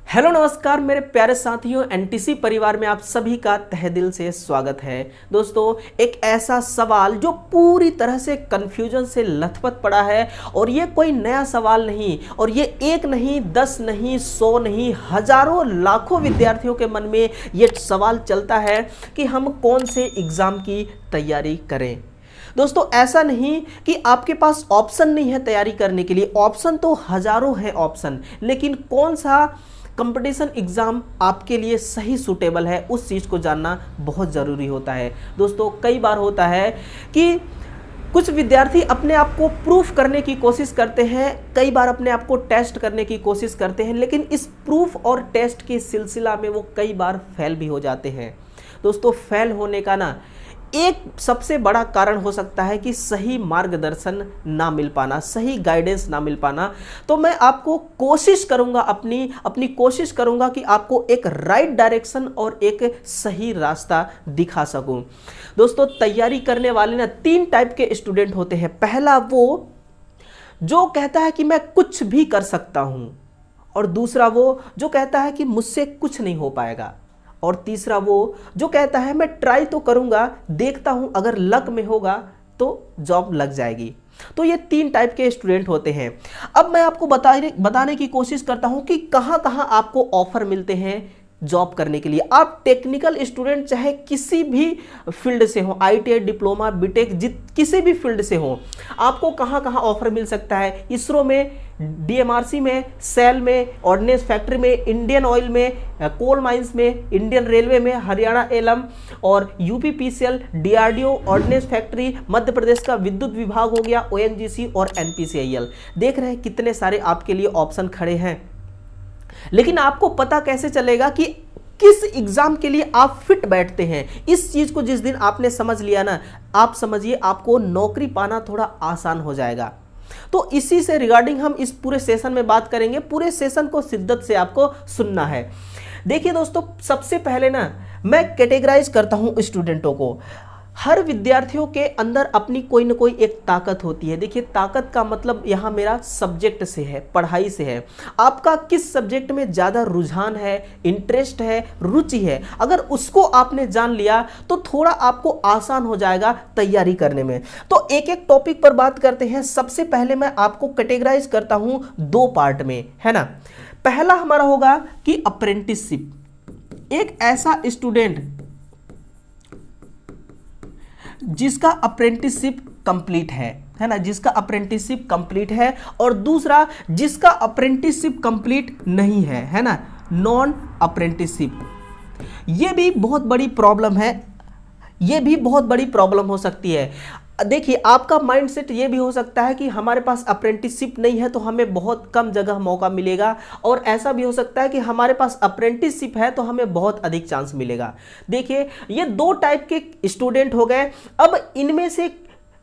Hello नमस्कार मेरे प्यारे साथियों, एनटीसी परिवार में आप सभी का तहे दिल से स्वागत है। दोस्तों, एक ऐसा सवाल जो पूरी तरह से कंफ्यूजन से लथपथ पड़ा है और ये कोई नया सवाल नहीं, और ये एक नहीं, 10 नहीं, 100 नहीं, हजारों लाखों विद्यार्थियों के मन में ये सवाल चलता है कि हम कौन से एग्जाम की तैयारी करें। दोस्तों, ऐसा नहीं कि आपके पास ऑप्शन नहीं है तैयारी करने के लिए, ऑप्शन तो हजारों हैं ऑप्शन, लेकिन कौन सा कंपटीशन एग्जाम आपके लिए सही सूटेबल है उस चीज़ को जानना बहुत ज़रूरी होता है। दोस्तों, कई बार होता है कि कुछ विद्यार्थी अपने आप को प्रूफ करने की कोशिश करते हैं, कई बार अपने आप को टेस्ट करने की कोशिश करते हैं, लेकिन इस प्रूफ और टेस्ट के सिलसिला में वो कई बार फेल भी हो जाते हैं। दोस्तों, फेल होने का ना एक सबसे बड़ा कारण हो सकता है कि सही मार्गदर्शन ना मिल पाना, सही गाइडेंस ना मिल पाना। तो मैं आपको कोशिश करूंगा, अपनी कोशिश करूंगा कि आपको एक राइट डायरेक्शन और एक सही रास्ता दिखा सकूं। दोस्तों, तैयारी करने वाले ना 3 टाइप के स्टूडेंट होते हैं। पहला वो जो कहता है कि मैं कुछ भी कर सकता हूं, और दूसरा वो जो कहता है कि मुझसे कुछ नहीं हो पाएगा, और तीसरा वो जो कहता है मैं ट्राई तो करूंगा, देखता हूं अगर लक में होगा तो जॉब लग जाएगी। तो ये 3 टाइप के स्टूडेंट होते हैं। अब मैं आपको बताने की कोशिश करता हूं कि कहां कहां आपको ऑफर मिलते हैं जॉब करने के लिए। आप टेक्निकल स्टूडेंट चाहे किसी भी फील्ड से हो, आईटीआई, डिप्लोमा, बीटेक, किसी भी फील्ड से हो, आपको कहां कहां ऑफर मिल सकता है। इसरो में, डीएमआरसी में, सेल में, ऑर्डिनेंस फैक्ट्री में, इंडियन ऑयल में, कोल माइंस में, इंडियन रेलवे में, हरियाणा एलम और UPPCL, DRDO, ordnance factory, Madhya Pradesh का विद्युत विभाग हो गया, ओएनजीसी और एनपीसीआईएल। देख रहे हैं कितने सारे आपके लिए ऑप्शन खड़े हैं। लेकिन आपको पता कैसे चलेगा कि किस एग्जाम के लिए आप फिट बैठते हैं? इस चीज को जिस दिन आपने समझ लिया ना, आप समझिए आपको नौकरी पाना थोड़ा आसान हो जाएगा। तो इसी से रिगार्डिंग हम इस पूरे सेशन में बात करेंगे। पूरे सेशन को शिद्दत से आपको सुनना है। देखिए दोस्तों, सबसे पहले ना मैं कैटेगराइज करता हूं स्टूडेंटों को। हर विद्यार्थियों के अंदर अपनी कोई ना कोई एक ताकत होती है। देखिए, ताकत का मतलब यहाँ मेरा सब्जेक्ट से है, पढ़ाई से है। आपका किस सब्जेक्ट में ज़्यादा रुझान है, इंटरेस्ट है, रुचि है, अगर उसको आपने जान लिया तो थोड़ा आपको आसान हो जाएगा तैयारी करने में। तो एक एक टॉपिक पर बात करते हैं। सबसे पहले मैं आपको कैटेगराइज करता हूँ 2 पार्ट में, है ना। पहला हमारा होगा कि अप्रेंटिसशिप। एक ऐसा स्टूडेंट जिसका अप्रेंटिसशिप कंप्लीट है ना, जिसका अप्रेंटिसशिप कंप्लीट है, और दूसरा जिसका अप्रेंटिसशिप कंप्लीट नहीं है ना, नॉन अप्रेंटिसशिप। ये भी बहुत बड़ी प्रॉब्लम है, ये भी बहुत बड़ी प्रॉब्लम हो सकती है। देखिए, आपका माइंडसेट ये भी हो सकता है कि हमारे पास अप्रेंटिसशिप नहीं है तो हमें बहुत कम जगह मौका मिलेगा, और ऐसा भी हो सकता है कि हमारे पास अप्रेंटिसशिप है तो हमें बहुत अधिक चांस मिलेगा। देखिए, ये 2 टाइप के स्टूडेंट हो गए। अब इनमें से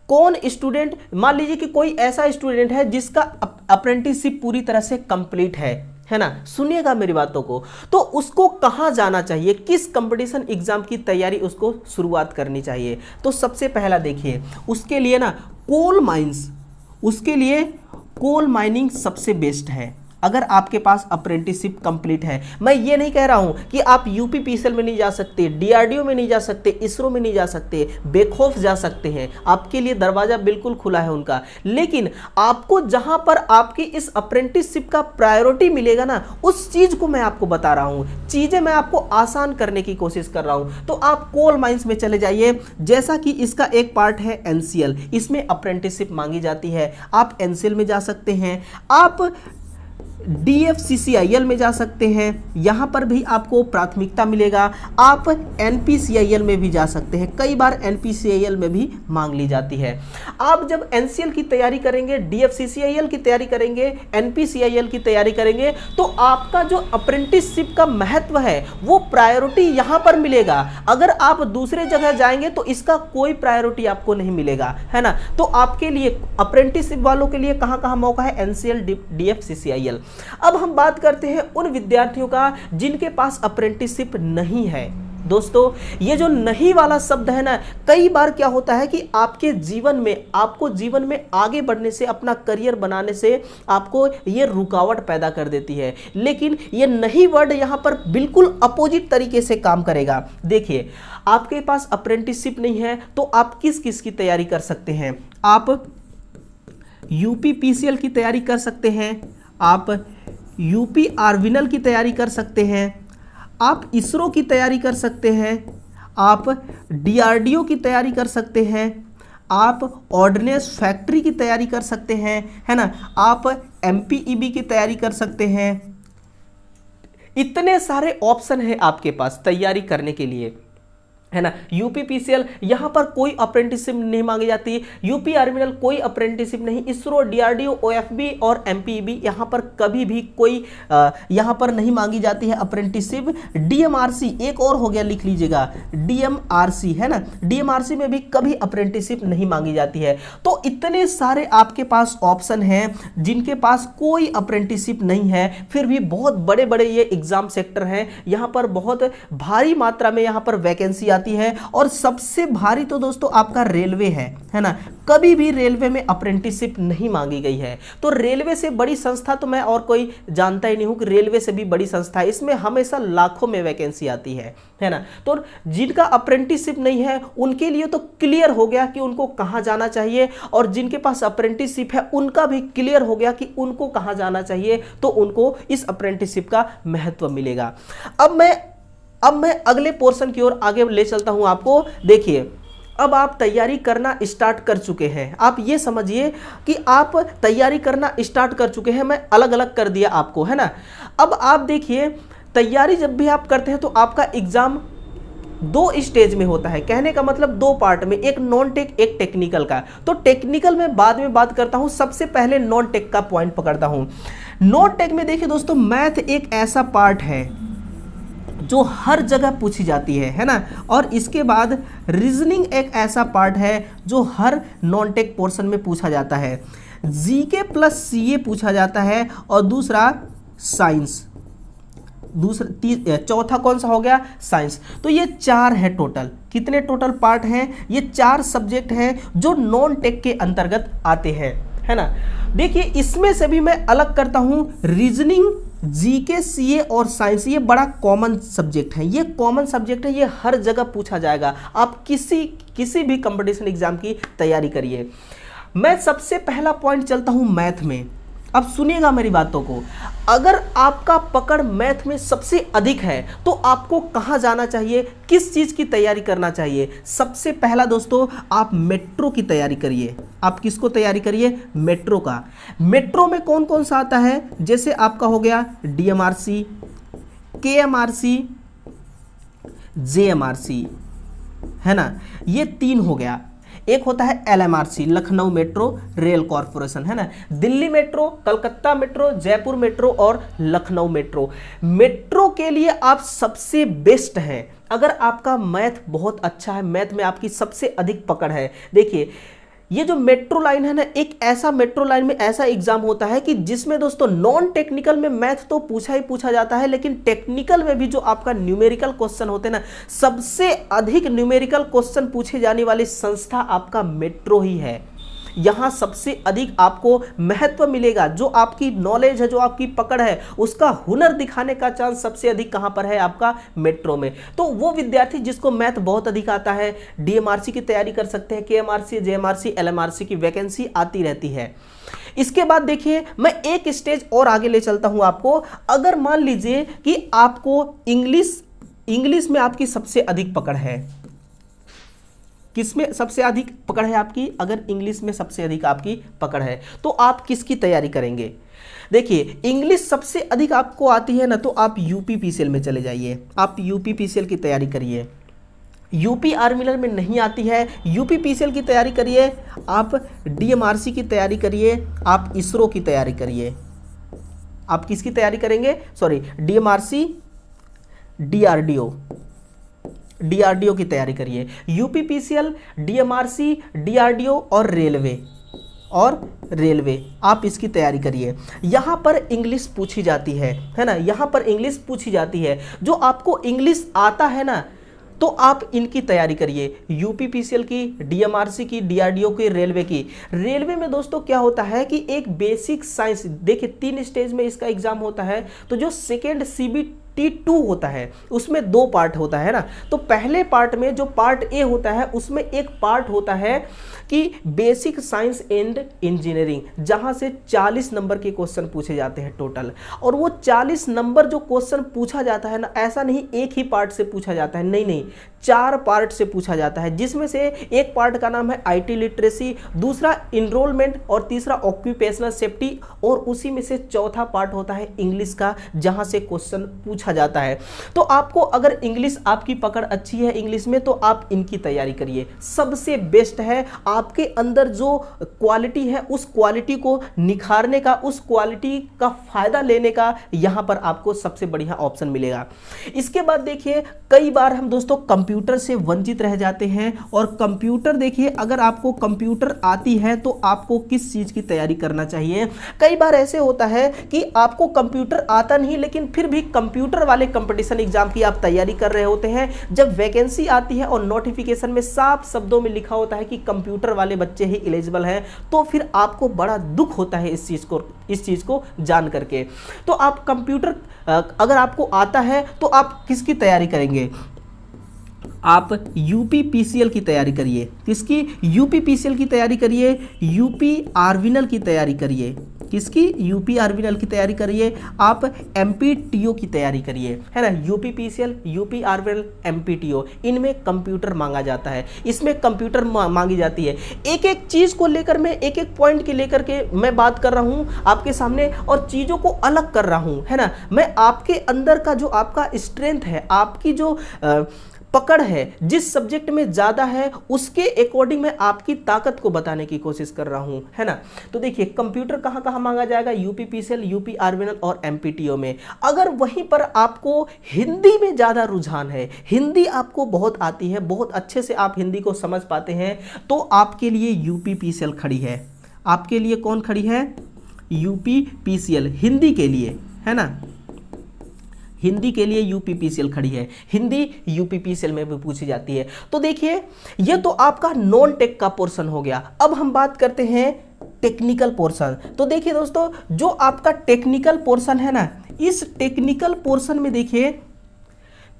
कौन स्टूडेंट, मान लीजिए कि कोई ऐसा स्टूडेंट है जिसका अप्रेंटिसशिप पूरी तरह से कंप्लीट है ना, सुनिएगा मेरी बातों को, तो उसको कहां जाना चाहिए, किस कंपटीशन एग्जाम की तैयारी उसको शुरुआत करनी चाहिए। तो सबसे पहला देखिए, उसके लिए ना कोल माइंस, उसके लिए कोल माइनिंग सबसे बेस्ट है। अगर आपके पास अप्रेंटिसशिप कंप्लीट है, मैं ये नहीं कह रहा हूं कि आप यूपीपीसीएल में नहीं जा सकते, डीआरडीओ में नहीं जा सकते, इसरो में नहीं जा सकते, बेखौफ जा सकते हैं, आपके लिए दरवाजा बिल्कुल खुला है उनका। लेकिन आपको जहां पर आपकी इस अप्रेंटिसशिप का प्रायोरिटी मिलेगा ना, उस चीज को मैं आपको बता रहा हूं, चीजें मैं आपको आसान करने की कोशिश कर रहा हूं। तो आप कोल माइंस में चले जाइए। जैसा कि इसका एक पार्ट है एनसीएल, इसमें अप्रेंटिसशिप मांगी जाती है, आप एनसीएल में जा सकते हैं। आप डीएफसीसीआईएल में जा सकते हैं, यहां पर भी आपको प्राथमिकता मिलेगा। आप एनपीसीआईएल में भी जा सकते हैं, कई बार एनपीसीआईएल में भी मांग ली जाती है। आप जब एनसीएल की तैयारी करेंगे, डीएफसीसीआईएल की तैयारी करेंगे, एनपीसीआईएल की तैयारी करेंगे, तो आपका जो अप्रेंटिसशिप का महत्व है वो प्रायोरिटी यहां पर मिलेगा। अगर आप दूसरे जगह जाएंगे तो इसका कोई प्रायोरिटी आपको नहीं मिलेगा, है ना। तो आपके लिए अप्रेंटिसशिप वालों के लिए कहां कहां मौका है, एनसीएल, डीएफसीसीआईएल। अब हम बात करते हैं उन विद्यार्थियों का जिनके पास अप्रेंटिसशिप नहीं है। दोस्तों ये जो नहीं वाला शब्द है ना, कई बार क्या होता है कि आपके जीवन में, आपको जीवन में आगे बढ़ने से, अपना करियर बनाने से आपको ये रुकावट पैदा कर देती है। लेकिन ये नहीं वर्ड यहाँ पर बिल्कुल अपोजिट तरीके से काम करेगा। देखिए, आपके पास अप्रेंटिसशिप नहीं है तो आप किस किस की तैयारी कर सकते हैं? आप यूपीपीसीएल की तैयारी कर सकते हैं, आप यूपी आर्विनल की तैयारी कर सकते हैं, आप इसरो की तैयारी कर सकते हैं, आप डीआरडीओ की तैयारी कर सकते हैं, आप ऑर्डिनेंस फैक्ट्री की तैयारी कर सकते हैं, है ना, आप एमपीईबी की तैयारी कर सकते हैं। इतने सारे ऑप्शन है आपके पास तैयारी करने के लिए, है ना। यूपीपीसीएल यहाँ पर कोई अप्रेंटिसशिप नहीं मांगी जाती, यूपी आर्मिनल कोई अप्रेंटिसशिप नहीं, इसरो, डीआरडीओ, ओएफबी और एमपीईबी यहाँ पर कभी भी कोई यहाँ पर नहीं मांगी जाती है अप्रेंटिसशिप। डीएमआरसी एक और हो गया, लिख लीजिएगा, डीएमआरसी, है ना, डीएमआरसी में भी कभी अप्रेंटिसशिप नहीं मांगी जाती है। तो इतने सारे आपके पास ऑप्शन हैं जिनके पास कोई अप्रेंटिसशिप नहीं है, फिर भी बहुत बड़े बड़े ये एग्जाम सेक्टर हैं, यहाँ पर बहुत भारी मात्रा में यहाँ पर वैकेंसी है। और सबसे भारी तो दोस्तों आपका रेलवे है ना, कभी भी रेलवे में अप्रेंटिसशिप नहीं मांगी गई है। तो रेलवे से बड़ी संस्था तो मैं और कोई जानता ही नहीं हूं कि रेलवे से भी बड़ी संस्था है, इसमें हमेशा लाखों में वैकेंसी आती है ना। तो जिनका अप्रेंटिसशिप नहीं है उनके लिए तो क्लियर हो गया कि उनको कहां जाना चाहिए, और जिनके पास अप्रेंटिसशिप है उनका भी क्लियर हो गया कि उनको कहां जाना चाहिए, तो उनको इस अप्रेंटिसशिप का महत्व मिलेगा। अब मैं अगले पोर्शन की ओर आगे ले चलता हूं आपको। देखिए, अब आप तैयारी करना स्टार्ट कर चुके हैं, आप ये समझिए कि आप तैयारी करना स्टार्ट कर चुके हैं, मैं अलग अलग कर दिया आपको, है ना। अब आप देखिए, तैयारी जब भी आप करते हैं तो आपका एग्जाम 2 स्टेज में होता है, कहने का मतलब 2 पार्ट में, एक नॉन टेक एक टेक्निकल का। तो टेक्निकल में बाद में बात करता हूं, सबसे पहले नॉन टेक का पॉइंट पकड़ता हूं। नॉन टेक में देखिए दोस्तों, मैथ एक ऐसा पार्ट है जो हर जगह पूछी जाती है ना, और इसके बाद रीजनिंग एक ऐसा पार्ट है जो हर नॉन टेक पोर्शन में पूछा जाता है। जीके प्लस सीए पूछा जाता है, और दूसरा साइंस, चौथा कौन सा हो गया? साइंस। तो ये 4 है टोटल। कितने टोटल पार्ट हैं? ये 4 सब्जेक्ट हैं जो नॉन टेक के अंतर्गत आते हैं, है ना। देखिए, इसमें से भी मैं अलग करता हूं रीजनिंग, जीके, सीए और साइंस। ये बड़ा कॉमन सब्जेक्ट है, ये कॉमन सब्जेक्ट है, ये हर जगह पूछा जाएगा। आप किसी भी कंपटीशन एग्जाम की तैयारी करिए। मैं सबसे पहला पॉइंट चलता हूं मैथ में। अब सुनिएगा मेरी बातों को, अगर आपका पकड़ मैथ में सबसे अधिक है तो आपको कहां जाना चाहिए, किस चीज की तैयारी करना चाहिए? सबसे पहला दोस्तों, आप मेट्रो की तैयारी करिए। आप किसको तैयारी करिए? मेट्रो का। मेट्रो में कौन कौन सा आता है? जैसे आपका हो गया डीएमआरसी, केएमआरसी, जेएमआरसी, है ना, ये 3 हो गया। एक होता है LMRC, Lucknow metro rail corporation, है ना, Delhi metro, Calcutta metro, Jaipur metro और लखनऊ मेट्रो। मेट्रो के लिए आप सबसे बेस्ट हैं अगर आपका मैथ बहुत अच्छा है, मैथ में आपकी सबसे अधिक पकड़ है। देखिए, ये जो मेट्रो लाइन है ना, एक ऐसा मेट्रो लाइन में ऐसा एग्जाम होता है कि जिसमें दोस्तों नॉन टेक्निकल में मैथ तो पूछा ही पूछा जाता है, लेकिन टेक्निकल में भी जो आपका न्यूमेरिकल क्वेश्चन होते हैं ना, सबसे अधिक न्यूमेरिकल क्वेश्चन पूछे जाने वाली संस्था आपका मेट्रो ही है। यहां सबसे अधिक आपको महत्व मिलेगा। जो आपकी नॉलेज है, जो आपकी पकड़ है, उसका हुनर दिखाने का चांस सबसे अधिक कहां पर है? आपका मेट्रो में। तो वो विद्यार्थी जिसको मैथ बहुत अधिक आता है, डीएमआरसी की तैयारी कर सकते हैं। केएमआरसी, जेएमआरसी, एलएमआरसी की वैकेंसी आती रहती है। इसके बाद देखिए, मैं एक स्टेज और आगे ले चलता हूं आपको। अगर मान लीजिए कि आपको इंग्लिश में आपकी सबसे अधिक पकड़ है, किसमें सबसे अधिक पकड़ है आपकी? अगर इंग्लिश में सबसे अधिक आपकी पकड़ है तो आप किसकी तैयारी करेंगे? देखिए, इंग्लिश सबसे अधिक आपको आती है ना, तो आप यूपीपीसीएल में चले जाइए, आप यूपीपीसीएल की तैयारी करिए। यूपी आर्मिलर में नहीं आती है, यूपीपीसीएल की तैयारी करिए, आप डीएमआरसी की तैयारी करिए, आप इसरो की तैयारी करिए। आप किसकी तैयारी करेंगे? सॉरी, डीएमआरसी, डीआरडीओ की तैयारी करिए। यूपीपीसीएल, डीएमआरसी, डीआरडीओ और रेलवे आप इसकी तैयारी करिए। यहां पर इंग्लिश पूछी जाती है ना, यहां पर इंग्लिश पूछी जाती है। जो आपको इंग्लिश आता है ना, तो आप इनकी तैयारी करिए, यूपीपीसीएल की, डीएमआरसी की, डीआरडीओ की, रेलवे की। रेलवे में दोस्तों क्या होता है कि एक बेसिक साइंस, देखिए 3 स्टेज में इसका एग्जाम होता है। तो जो सेकेंड CBT2 होता है उसमें 2 पार्ट होता है ना। तो पहले पार्ट में जो पार्ट ए होता है उसमें एक पार्ट होता है कि बेसिक साइंस एंड इंजीनियरिंग, जहां से 40 नंबर के क्वेश्चन पूछे जाते हैं टोटल। और वो 40 नंबर जो क्वेश्चन पूछा जाता है ना, ऐसा नहीं एक ही पार्ट से पूछा जाता है, नहीं नहीं, 4 पार्ट से पूछा जाता है, जिसमें से एक पार्ट का नाम है IT लिटरेसी, दूसरा इनरोलमेंट और तीसरा ऑक्यूपेशनल सेफ्टी, और उसी में से चौथा पार्ट होता है इंग्लिश का, जहां से क्वेश्चन पूछा जाता है। तो आपको अगर इंग्लिश आपकी पकड़ अच्छी है इंग्लिश में, तो आप इनकी तैयारी करिए, सबसे बेस्ट है। आपके अंदर जो क्वालिटी है उस क्वालिटी को निखारने का, उस क्वालिटी का फायदा लेने का यहां पर आपको सबसे बढ़िया ऑप्शन मिलेगा। इसके बाद देखिए, कई बार हम दोस्तों कंप्यूटर से वंचित रह जाते हैं। और कंप्यूटर देखिए, अगर आपको कंप्यूटर आती है तो आपको किस चीज की तैयारी करना चाहिए। कई बार ऐसे होता है कि आपको कंप्यूटर आता नहीं, लेकिन फिर भी कंप्यूटर वाले कंपटीशन एग्जाम की आप तैयारी कर रहे होते हैं। जब वैकेंसी आती है और नोटिफिकेशन में साफ शब्दों में लिखा होता है कि कंप्यूटर वाले बच्चे ही एलिजिबल हैं, तो फिर आपको बड़ा दुख होता है इस चीज को जान करके। तो आप कंप्यूटर अगर आपको आता है तो आप किसकी तैयारी करेंगे? आप यूपीपीसीएल की तैयारी करिए। किसकी? यूपीपीसीएल की तैयारी करिए, यूपी आर्विनल की तैयारी करिए। किसकी? यूपी आर्विनल की तैयारी करिए। आप एमपीटीओ की तैयारी करिए, है ना। यूपीपीसीएल, यूपी आर्विनल, एमपीटीओ, इनमें कंप्यूटर मांगा जाता है, इसमें कंप्यूटर मांगी जाती है। एक एक चीज को लेकर मैं, एक एक पॉइंट के लेकर के मैं बात कर रहा हूं आपके सामने, और चीजों को अलग कर रहा हूं, है ना। मैं आपके अंदर का जो आपका स्ट्रेंथ है, आपकी जो पकड़ है, जिस सब्जेक्ट में ज़्यादा है, उसके अकॉर्डिंग मैं आपकी ताकत को बताने की कोशिश कर रहा हूं, है ना। तो देखिए, कंप्यूटर कहाँ कहाँ मांगा जाएगा? यूपीपीसीएल, यूपी आर्विनल और एमपीटीओ में। अगर वहीं पर आपको हिंदी में ज़्यादा रुझान है, हिंदी आपको बहुत आती है, बहुत अच्छे से आप हिंदी को समझ पाते हैं, तो आपके लिए यूपीपीसीएल खड़ी है। आपके लिए कौन खड़ी है? यूपीपीसीएल, हिंदी के लिए, है ना। हिंदी के लिए यूपीपीसीएल खड़ी है। हिंदी यूपीपीसीएल में भी पूछी जाती है। तो देखिए, ये तो आपका नॉन टेक का पोर्शन हो गया। अब हम बात करते हैं टेक्निकल पोर्शन। तो देखिए दोस्तों, जो आपका टेक्निकल पोर्शन है ना, इस टेक्निकल पोर्शन में देखिए,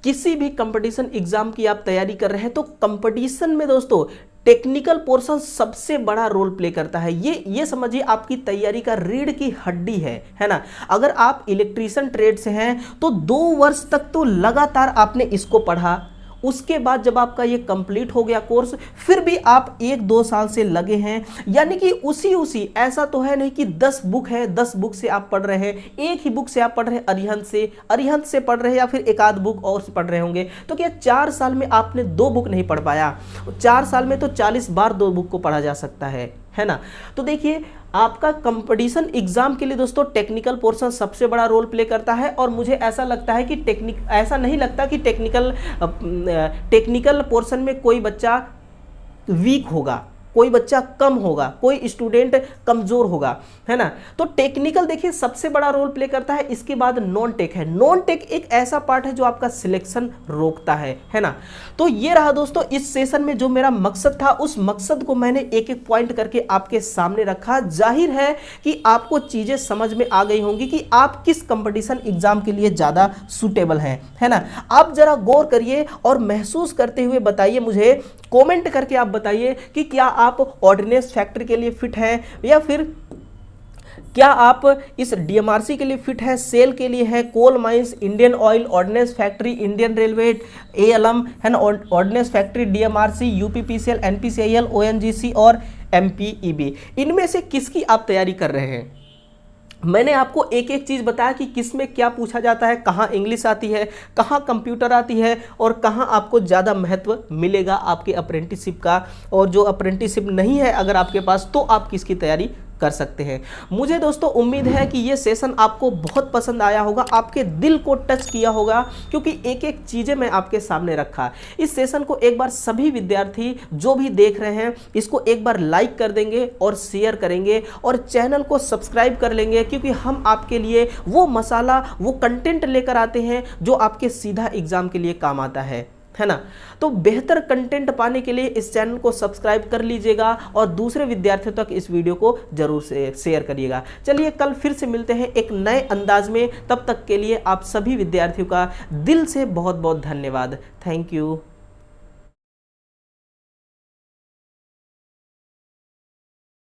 किसी भी कंपटीशन एग्जाम की आप तैयारी कर रहे हैं तो कंपटीशन में दोस्तों टेक्निकल पोर्शन सबसे बड़ा रोल प्ले करता है। ये समझिए आपकी तैयारी का रीढ़ की हड्डी है ना। अगर आप इलेक्ट्रीशियन ट्रेड से हैं तो 2 वर्ष तक तो लगातार आपने इसको पढ़ा, उसके बाद जब आपका ये कंप्लीट हो गया कोर्स, फिर भी आप 1-2 साल से लगे हैं, यानी कि उसी ऐसा तो है नहीं कि 10 बुक है, 10 बुक से आप पढ़ रहे हैं, एक ही बुक से आप पढ़ रहे हैं, अरिहंत से पढ़ रहे हैं, या फिर एक आध बुक और से पढ़ रहे होंगे। तो क्या 4 साल में आपने 2 बुक नहीं पढ़ पाया? 4 साल में तो 40 बार 2 बुक को पढ़ा जा सकता है ना। तो देखिए, आपका कंपटीशन एग्जाम के लिए दोस्तों टेक्निकल पोर्शन सबसे बड़ा रोल प्ले करता है। और मुझे ऐसा लगता है कि ऐसा नहीं लगता कि टेक्निकल पोर्शन में कोई बच्चा वीक होगा, कोई बच्चा कम होगा, कोई स्टूडेंट कमजोर होगा, है ना। तो टेक्निकल देखिए सबसे बड़ा रोल प्ले करता है। इसके बाद नॉन टेक है। नॉन टेक एक ऐसा पार्ट है जो आपका सिलेक्शन रोकता है ना। तो ये रहा दोस्तों इस सेशन में जो मेरा मकसद था, उस मकसद को मैंने एक एक पॉइंट करके आपके सामने रखा। जाहिर है कि आपको चीजें समझ में आ गई होंगी कि आप किस कंपटीशन एग्जाम के लिए ज्यादा सुटेबल हैं, है ना। आप जरा गौर करिए और महसूस करते हुए बताइए, मुझे कमेंट करके आप बताइए कि क्या आप ऑर्डिनेंस फैक्ट्री के लिए फिट है, या फिर क्या आप इस डीएमआरसी के लिए फिट है, सेल के लिए है, coal mines, Indian oil, ordnance factory, Indian railway, ALM, है ना, ordnance factory, DMRC, UPPCL, NPCIL, ONGC और एमपीईबी, इनमें से किसकी आप तैयारी कर रहे हैं? मैंने आपको एक एक चीज़ बताया कि किस में क्या पूछा जाता है, कहाँ इंग्लिश आती है, कहाँ कंप्यूटर आती है, और कहाँ आपको ज़्यादा महत्व मिलेगा आपके अप्रेंटिसशिप का। और जो अप्रेंटिसशिप नहीं है अगर आपके पास, तो आप किसकी तैयारी कर सकते हैं। मुझे दोस्तों उम्मीद है कि ये सेशन आपको बहुत पसंद आया होगा, आपके दिल को टच किया होगा, क्योंकि एक एक चीज़ें मैं आपके सामने रखा। इस सेशन को एक बार सभी विद्यार्थी जो भी देख रहे हैं इसको एक बार लाइक कर देंगे और शेयर करेंगे और चैनल को सब्सक्राइब कर लेंगे, क्योंकि हम आपके लिए वो मसाला, वो कंटेंट लेकर आते हैं जो आपके सीधा एग्जाम के लिए काम आता है। है ना। तो बेहतर कंटेंट पाने के लिए इस चैनल को सब्सक्राइब कर लीजिएगा और दूसरे विद्यार्थियों तक इस वीडियो को जरूर से शेयर करिएगा। चलिए कल फिर से मिलते हैं एक नए अंदाज में, तब तक के लिए आप सभी विद्यार्थियों का दिल से बहुत बहुत धन्यवाद। Thank you.